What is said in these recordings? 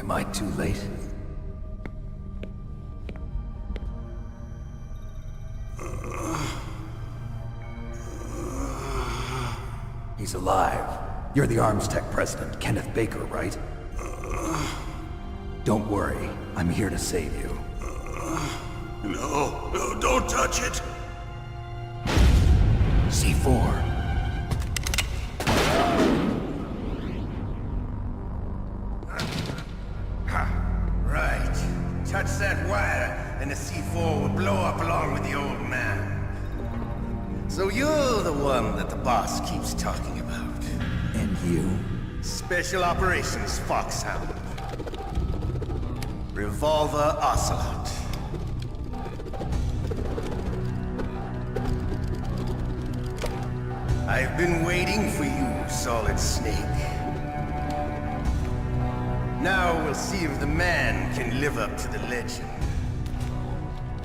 Am I too late? He's alive. You're the Arms Tech president, Kenneth Baker, right? Don't worry. I'm here to save you. No, don't touch it! C4. Right. Touch that wire, and the C4 will blow up along with the old man. So you're the one that the boss keeps talking about. And you? Special Operations Foxhound. Revolver Ocelot. I've been waiting for you, Solid Snake. Now we'll see if the man can live up to the legend.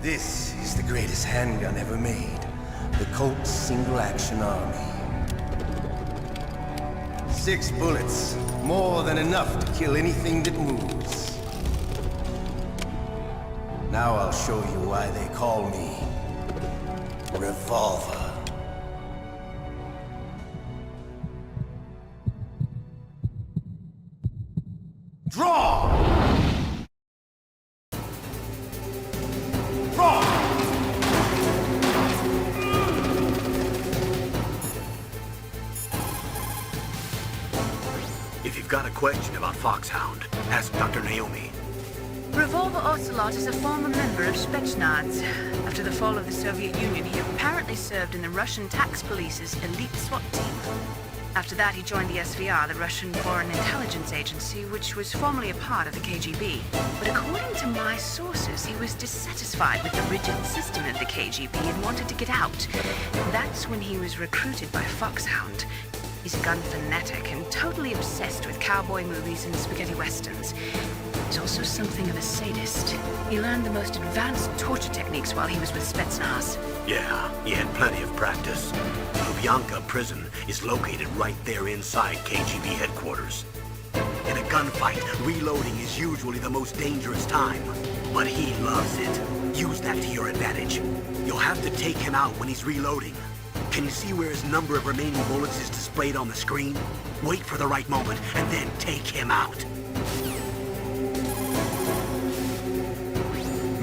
This is the greatest handgun ever made. The Colt Single Action Army. 6 bullets, more than enough to kill anything that moves. Now I'll show you why they call me Revolver. Draw! Draw! If you've got a question about Foxhound, ask Dr. Naomi. Revolver Ocelot is a former member of Spetsnaz. After the fall of the Soviet Union, he apparently served in the Russian tax police's elite SWAT team. After that, he joined the SVR, the Russian Foreign Intelligence Agency, which was formerly a part of the KGB. But according to my sources, he was dissatisfied with the rigid system of the KGB and wanted to get out. That's when he was recruited by Foxhound. He's a gun fanatic and totally obsessed with cowboy movies and spaghetti westerns. He's also something of a sadist. He learned the most advanced torture techniques while he was with Spetsnaz. Yeah, he had plenty of practice. Lubyanka prison is located right there inside KGB headquarters. In a gunfight, reloading is usually the most dangerous time. But he loves it. Use that to your advantage. You'll have to take him out when he's reloading. Can you see where his number of remaining bullets is displayed on the screen? Wait for the right moment, and then take him out.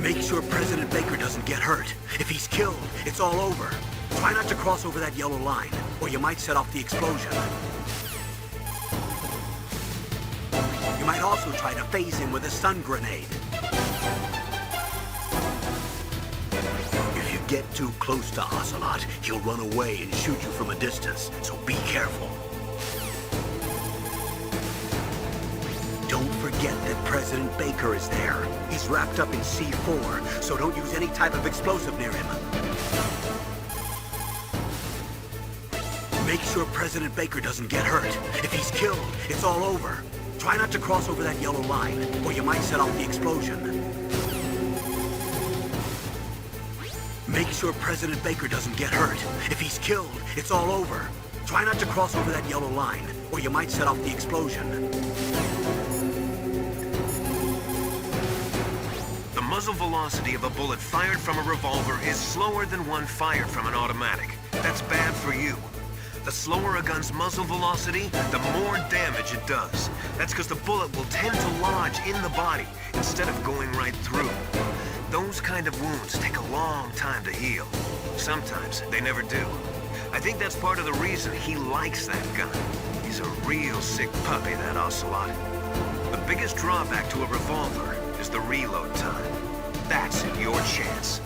Make sure President Baker doesn't get hurt. If he's killed, it's all over. Try not to cross over that yellow line, or you might set off the explosion. You might also try to phase him with a stun grenade. If you get too close to Ocelot, he'll run away and shoot you from a distance, so be careful. Don't forget that President Baker is there. He's wrapped up in C4, so don't use any type of explosive near him. Make sure President Baker doesn't get hurt. If he's killed, it's all over. Try not to cross over that yellow line, or you might set off the explosion. Make sure President Baker doesn't get hurt. If he's killed, it's all over. Try not to cross over that yellow line, or you might set off the explosion. The muzzle velocity of a bullet fired from a revolver is slower than one fired from an automatic. That's bad for you. The slower a gun's muzzle velocity, the more damage it does. That's because the bullet will tend to lodge in the body instead of going right through. Those kind of wounds take a long time to heal. Sometimes they never do. I think that's part of the reason he likes that gun. He's a real sick puppy, that Ocelot. The biggest drawback to a revolver is the reload time. That's your chance.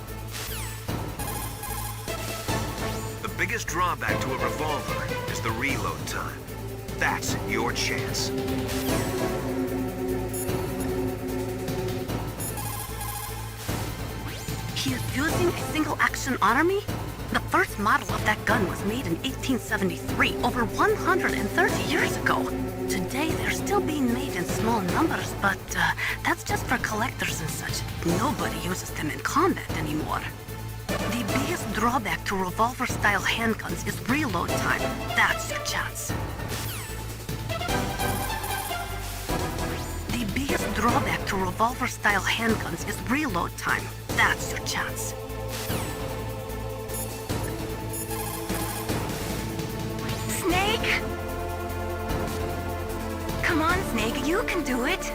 The biggest drawback to a revolver is the reload time. That's your chance. He is using a single-action army? The first model of that gun was made in 1873, over 130 years ago. Today, they're still being made in small numbers, but that's just for collectors and such. Nobody uses them in combat anymore. The biggest drawback to revolver-style handguns is reload time. That's your chance. The biggest drawback to revolver-style handguns is reload time. That's your chance. Snake? Come on, Snake, you can do it.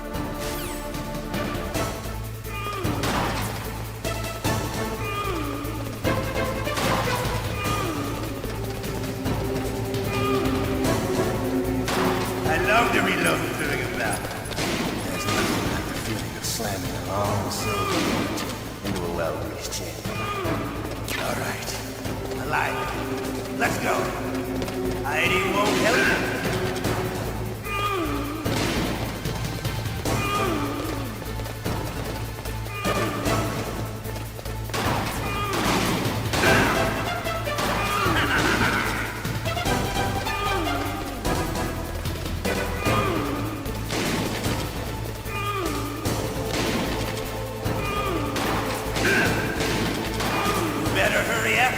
I love to reload during a battle. There's nothing like the feeling of slamming a long silver bullet into a well-greased chain. All right, alive. Let's go. Hiding won't help. Better hurry up.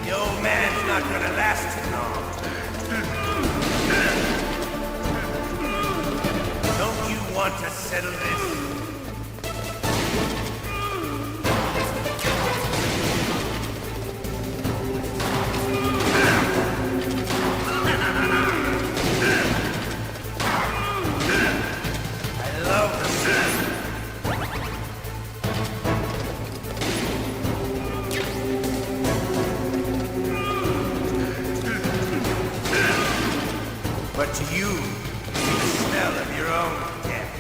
The old man's not gonna last too long. Don't you want to settle this? I love the sound. But to you, it's the smell of your own death.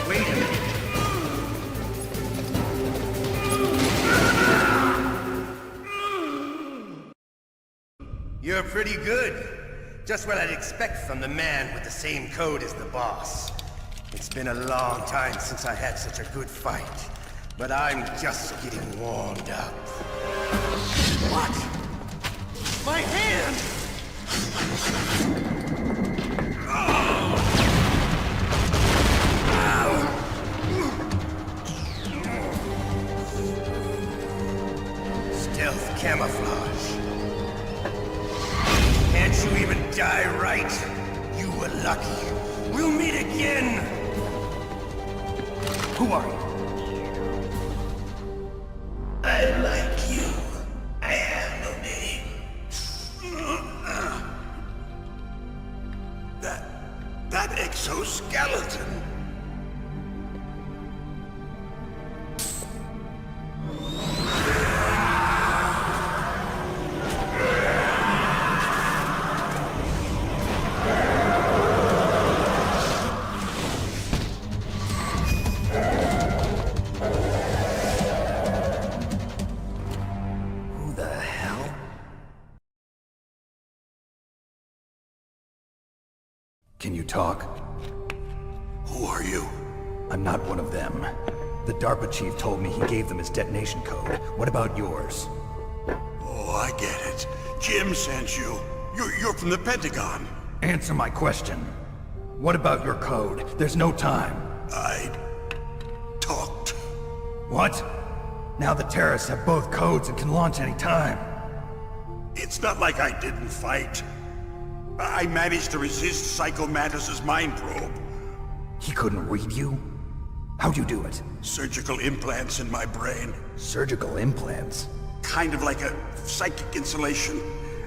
Wait a minute. You're pretty good. Just what I'd expect from the man with the same code as the boss. It's been a long time since I had such a good fight, but I'm just getting warmed up. What? My hand! Stealth camouflage. Can't you even die right? You were lucky. We'll meet again! Who are you? I like you. I have no name. That exoskeleton. Who the hell? Can you talk? Who are you? I'm not one of them. The DARPA chief told me he gave them his detonation code. What about yours? Oh, I get it. Jim sent you. You're from the Pentagon. Answer my question. What about your code? There's no time. I talked. What? Now the terrorists have both codes and can launch any time. It's not like I didn't fight. I managed to resist Psycho Mantis's mind probe. He couldn't read you? How'd you do it? Surgical implants in my brain. Surgical implants? Kind of like a psychic insulation.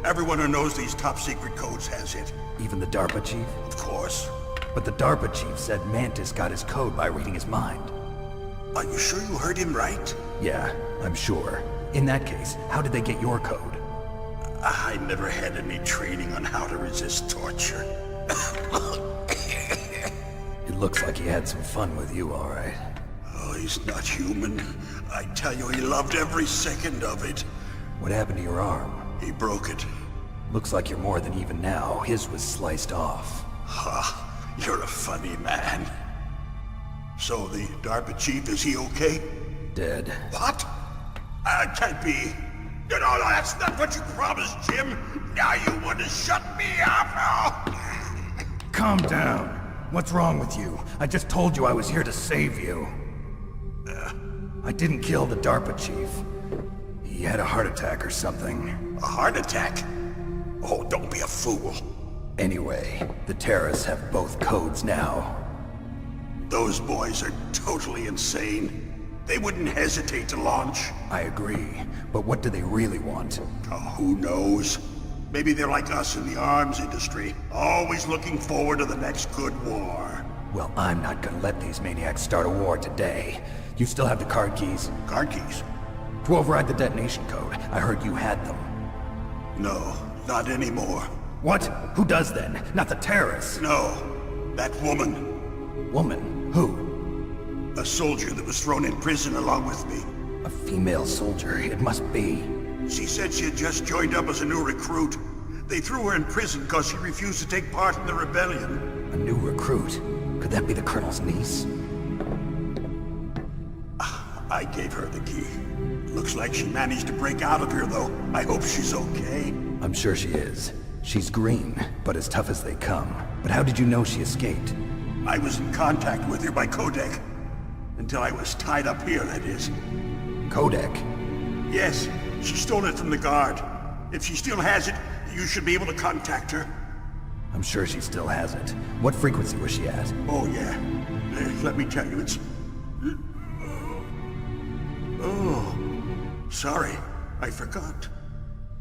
Everyone who knows these top secret codes has it. Even the DARPA chief? Of course. But the DARPA chief said Mantis got his code by reading his mind. Are you sure you heard him right? Yeah, I'm sure. In that case, how did they get your code? I never had any training on how to resist torture. It looks like he had some fun with you, all right. Oh, he's not human. I tell you, he loved every second of it. What happened to your arm? He broke it. Looks like you're more than even now. His was sliced off. Ha! You're a funny man. So the DARPA chief, is he okay? Dead. What? Can't be. No, that's not what you promised, Jim. Now you want to shut me up? Calm down. What's wrong with you? I just told you I was here to save you. I didn't kill the DARPA chief. He had a heart attack or something. A heart attack? Oh, don't be a fool. Anyway, the terrorists have both codes now. Those boys are totally insane. They wouldn't hesitate to launch. I agree, but what do they really want? Oh, who knows? Maybe they're like us in the arms industry, always looking forward to the next good war. Well, I'm not gonna let these maniacs start a war today. You still have the card keys? Card keys? To override the detonation code. I heard you had them. No, not anymore. What? Who does then? Not the terrorists. No, that woman. Woman? Who? A soldier that was thrown in prison along with me. A female soldier, it must be. She said she had just joined up as a new recruit. They threw her in prison because she refused to take part in the rebellion. A new recruit? Could that be the Colonel's niece? I gave her the key. Looks like she managed to break out of here, though. I hope she's okay. I'm sure she is. She's green, but as tough as they come. But how did you know she escaped? I was in contact with her by codec. Until I was tied up here, that is. Codec? Yes, she stole it from the guard. If she still has it, you should be able to contact her. I'm sure she still has it. What frequency was she at? Oh, yeah. Let me tell you, it's... Oh, sorry. I forgot.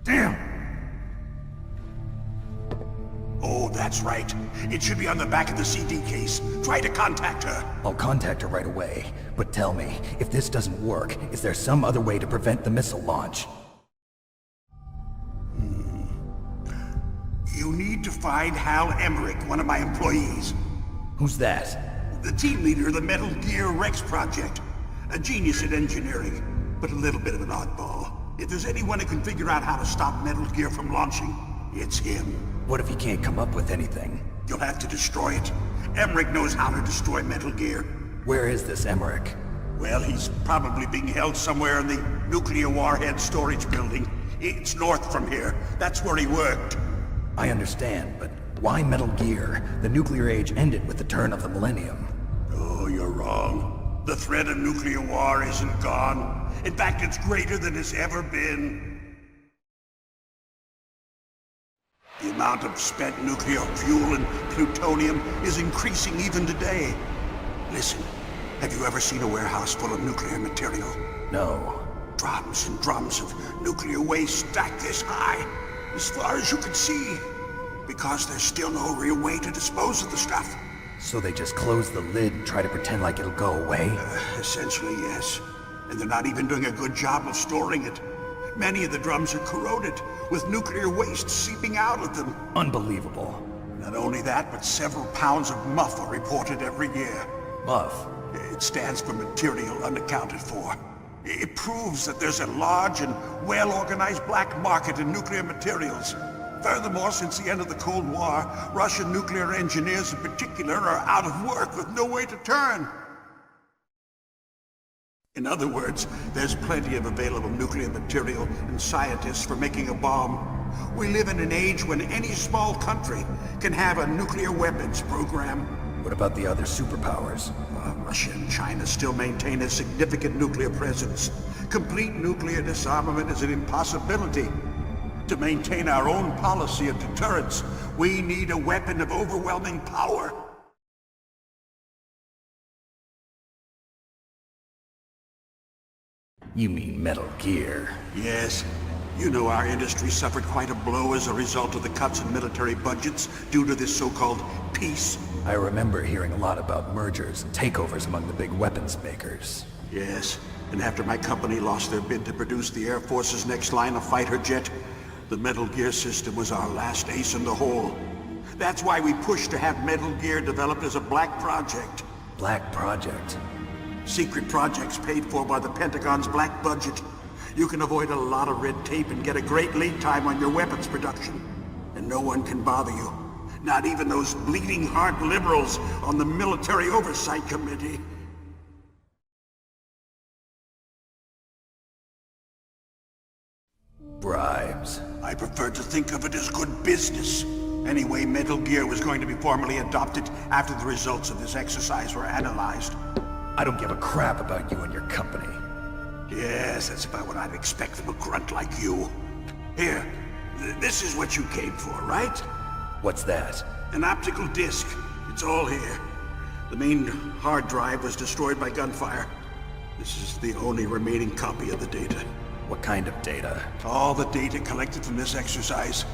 Damn! Oh, that's right. It should be on the back of the CD case. Try to contact her. I'll contact her right away. But tell me, if this doesn't work, is there some other way to prevent the missile launch? You need to find Hal Emmerich, one of my employees. Who's that? The team leader of the Metal Gear Rex project. A genius at engineering, but a little bit of an oddball. If there's anyone who can figure out how to stop Metal Gear from launching, it's him. What if he can't come up with anything? You'll have to destroy it. Emmerich knows how to destroy Metal Gear. Where is this Emmerich? Well, he's probably being held somewhere in the nuclear warhead storage building. It's north from here. That's where he worked. I understand, but why Metal Gear? The nuclear age ended with the turn of the millennium. Oh, you're wrong. The threat of nuclear war isn't gone. In fact, it's greater than it's ever been. The amount of spent nuclear fuel and plutonium is increasing even today. Listen, have you ever seen a warehouse full of nuclear material? No. Drums and drums of nuclear waste stacked this high, as far as you can see, because there's still no real way to dispose of the stuff. So they just close the lid and try to pretend like it'll go away? Essentially, yes. And they're not even doing a good job of storing it. Many of the drums are corroded, with nuclear waste seeping out of them. Unbelievable. Not only that, but several pounds of MUF are reported every year. MUF? It stands for material unaccounted for. It proves that there's a large and well-organized black market in nuclear materials. Furthermore, since the end of the Cold War, Russian nuclear engineers in particular are out of work with no way to turn. In other words, there's plenty of available nuclear material and scientists for making a bomb. We live in an age when any small country can have a nuclear weapons program. What about the other superpowers? Russia and China still maintain a significant nuclear presence. Complete nuclear disarmament is an impossibility. To maintain our own policy of deterrence, we need a weapon of overwhelming power. You mean Metal Gear? Yes. You know our industry suffered quite a blow as a result of the cuts in military budgets due to this so-called peace. I remember hearing a lot about mergers and takeovers among the big weapons makers. Yes, and after my company lost their bid to produce the Air Force's next line of fighter jet, the Metal Gear system was our last ace in the hole. That's why we pushed to have Metal Gear developed as a black project. Black Project? Secret projects paid for by the Pentagon's black budget. You can avoid a lot of red tape and get a great lead time on your weapons production. And no one can bother you. Not even those bleeding heart liberals on the Military Oversight Committee. Bribes. I prefer to think of it as good business. Anyway, Metal Gear was going to be formally adopted after the results of this exercise were analyzed. I don't give a crap about you and your company. Yes, that's about what I'd expect from a grunt like you. Here, this is what you came for, right? What's that? An optical disc. It's all here. The main hard drive was destroyed by gunfire. This is the only remaining copy of the data. What kind of data? All the data collected from this exercise.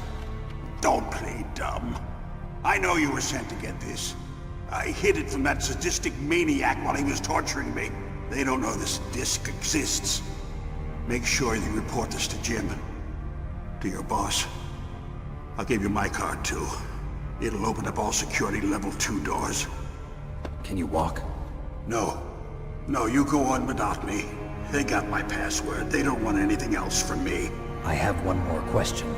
Don't play dumb. I know you were sent to get this. I hid it from that sadistic maniac while he was torturing me. They don't know this disc exists. Make sure you report this to Jim. To your boss. I'll give you my card too. It'll open up all security level 2 doors. Can you walk? No. No, you go on without me. They got my password. They don't want anything else from me. I have one more question.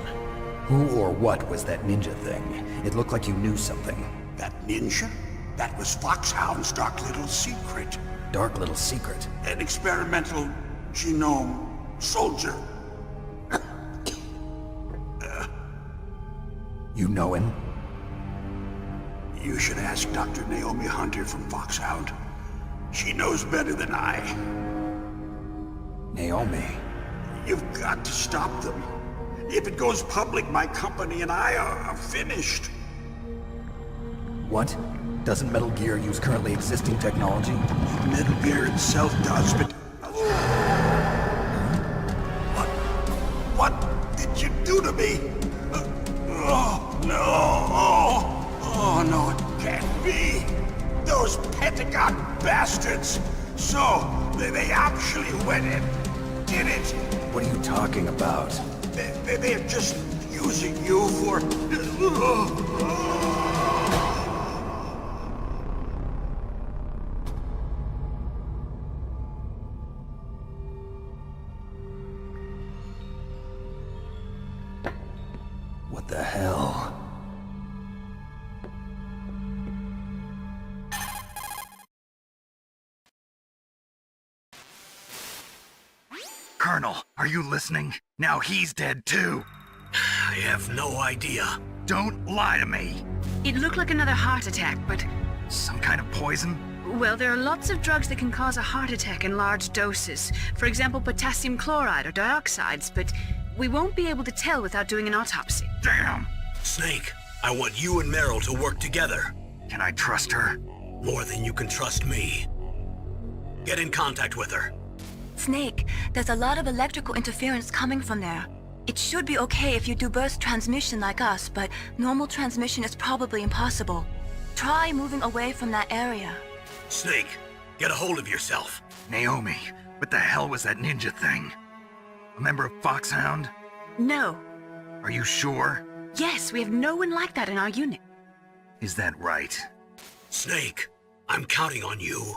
Who or what was that ninja thing? It looked like you knew something. That ninja? That was Foxhound's dark little secret. Dark little secret? An experimental genome soldier. You know him? You should ask Dr. Naomi Hunter from Foxhound. She knows better than I. Naomi? You've got to stop them. If it goes public, my company and I are finished. What? Doesn't Metal Gear use currently existing technology? Metal Gear itself does, but... What did you do to me? Oh, no. Oh, no, it can't be. Those Pentagon bastards. So, they actually went and did it. What are you talking about? They're just using you for... What the hell? Colonel, are you listening? Now he's dead too. I have no idea. Don't lie to me. It looked like another heart attack, but... Some kind of poison? Well, there are lots of drugs that can cause a heart attack in large doses. For example, potassium chloride or dioxides, but we won't be able to tell without doing an autopsy. Damn. Snake, I want you and Meryl to work together. Can I trust her? More than you can trust me. Get in contact with her. Snake, there's a lot of electrical interference coming from there. It should be okay if you do burst transmission like us, but normal transmission is probably impossible. Try moving away from that area. Snake, get a hold of yourself. Naomi, what the hell was that ninja thing? A member of Foxhound? No. Are you sure? Yes, we have no one like that in our unit. Is that right? Snake, I'm counting on you.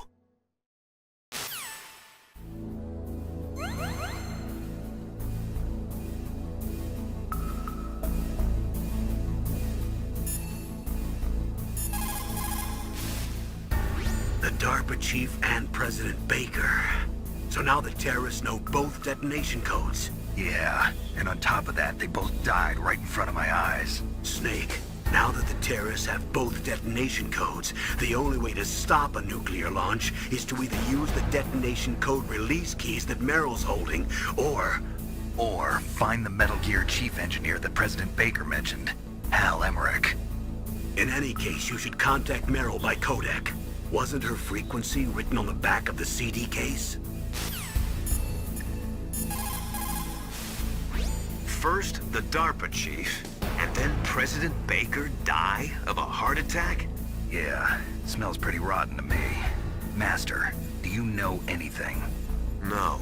The DARPA chief and President Baker. So now the terrorists know both detonation codes. Yeah, and on top of that, they both died right in front of my eyes. Snake, now that the terrorists have both detonation codes, the only way to stop a nuclear launch is to either use the detonation code release keys that Meryl's holding, or find the Metal Gear chief engineer that President Baker mentioned, Hal Emmerich. in any case, you should contact Meryl by codec. Wasn't her frequency written on the back of the CD case? First, the DARPA chief, and then President Baker die of a heart attack? Yeah, smells pretty rotten to me. Master, do you know anything? No,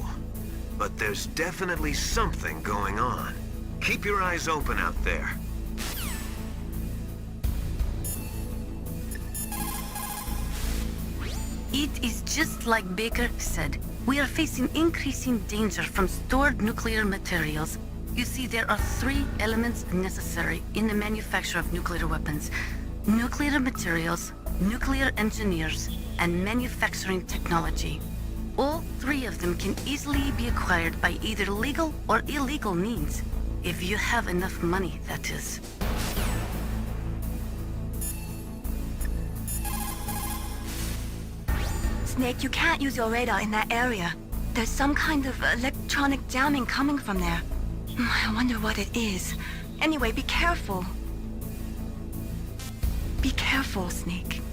but there's definitely something going on. Keep your eyes open out there. It is just like Baker said. We are facing increasing danger from stored nuclear materials. You see, there are 3 elements necessary in the manufacture of nuclear weapons. nuclear materials, nuclear engineers, and manufacturing technology. All three of them can easily be acquired by either legal or illegal means. If you have enough money, that is. Snake, you can't use your radar in that area. There's some kind of electronic jamming coming from there. I wonder what it is. Anyway, be careful. Be careful, Snake.